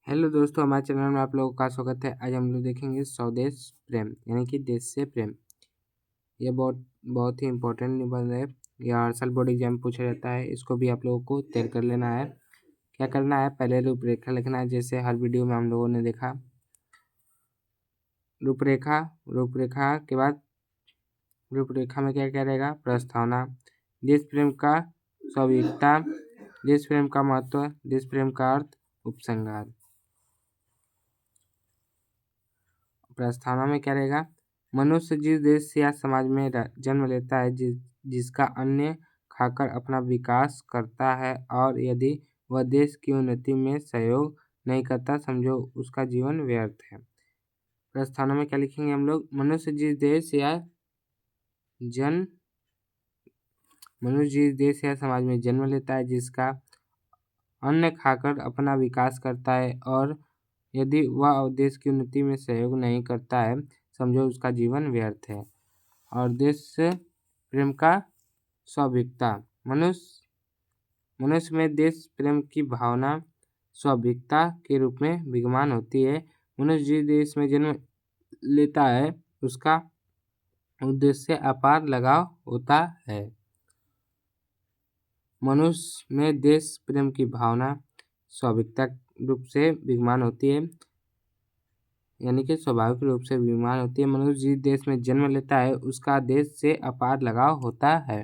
Hello दोस्तों, हमारे channel में आप लोगों का स्वागत है। आज हम लोग देखेंगे स्वदेश प्रेम यानी कि देश से प्रेम। ये बहुत ही इम्पोर्टेंट निबंध है। यह हर साल बोर्ड एग्जाम पूछा जाता है। इसको भी आप लोगों को तैयार कर लेना है। क्या करना है, पहले रूपरेखा लिखना है, जैसे हर वीडियो में हम लोगों ने देखा। रूपरेखा के बाद रूपरेखा में क्या क्या रहेगा? प्रस्तावना, देश प्रेम का स्वाभाविकता, देश प्रेम का महत्व, देश प्रेम का अर्थ, उपसंहार। प्रस्तावना में क्या रहेगा? मनुष्य जिस देश या समाज में जन्म लेता है, जिसका अन्न खाकर अपना विकास करता है, और यदि वह देश की उन्नति में सहयोग नहीं करता, समझो उसका जीवन व्यर्थ है। प्रस्तावना में क्या लिखेंगे हम लोग? मनुष्य जिस देश या समाज में जन्म लेता है, जिसका अन्न खाकर अपना विकास करता है, और यदि वह देश की उन्नति में सहयोग नहीं करता है, समझो उसका जीवन व्यर्थ है। और देश प्रेम का स्वाभाविकता, मनुष्य में देश प्रेम की भावना स्वाभाविकता के रूप में विद्यमान होती है। मनुष्य जिस देश में जन्म लेता है, उसका उद्देश्य से अपार लगाव होता है। मनुष्य में देश प्रेम की भावना स्वाभाविकता रूप से विद्यमान होती है, यानी कि स्वाभाविक रूप से विद्यमान होती है। मनुष्य जिस देश में जन्म लेता है, उसका देश से अपार लगाव होता है।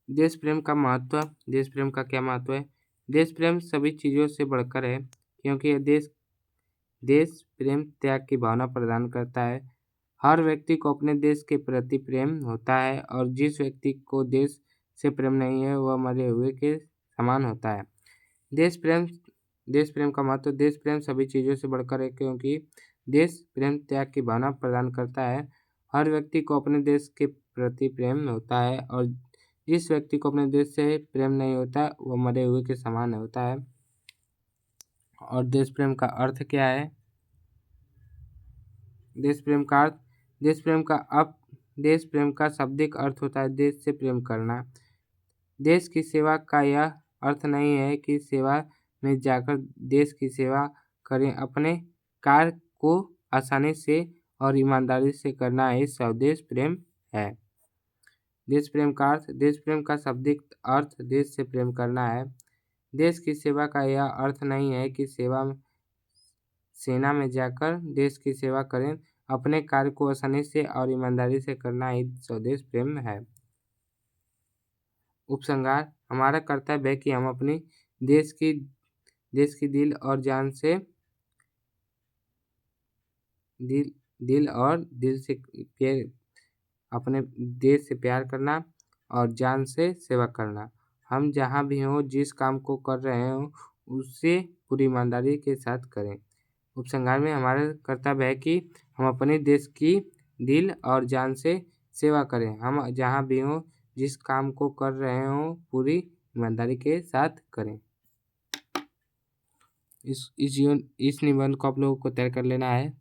देश प्रेम का महत्व। देश प्रेम का क्या महत्व है? देश प्रेम सभी चीज़ों से बढ़कर है, क्योंकि यह देश प्रेम त्याग की भावना प्रदान करता है। हर व्यक्ति को अपने देश के प्रति प्रेम होता है, और जिस व्यक्ति को देश से प्रेम नहीं है, वह मरे हुए के समान होता है। देश प्रेम का महत्व। देश प्रेम सभी चीज़ों से बढ़कर है, क्योंकि देश प्रेम त्याग की भावना प्रदान करता है। हर व्यक्ति को अपने देश के प्रति प्रेम होता है, और जिस व्यक्ति को अपने देश से प्रेम नहीं होता, वह मरे हुए के समान होता है। और देश प्रेम का अर्थ क्या है? देश प्रेम का अर्थ। देश प्रेम का शाब्दिक अर्थ होता है देश से प्रेम करना। देश की सेवा का यह अर्थ नहीं है कि सेवा में जाकर देश की सेवा करें। अपने कार्य को आसानी से और ईमानदारी से करना ही स्वदेश प्रेम है। देश प्रेम का अर्थ। देश प्रेम का शाब्दिक अर्थ देश से प्रेम करना है। देश की सेवा का यह अर्थ नहीं है कि सेना में जाकर देश की सेवा करें। अपने कार्य को आसानी से और ईमानदारी से करना ही स्वदेश प्रेम है। उपसंहार, हमारा कर्तव्य है कि हम अपनी देश की दिल और दिल से अपने देश से प्यार करना और जान से सेवा करना। हम जहाँ भी हों, जिस काम को कर रहे हों, उसे पूरी ईमानदारी के साथ करें। उपसंहार में हमारा कर्तव्य है कि हम अपने देश की दिल और जान से सेवा करें। हम जहाँ भी हों, जिस काम को कर रहे हों, पूरी ईमानदारी के साथ करें। इस निबंध को आप लोगों को तैयार कर लेना है।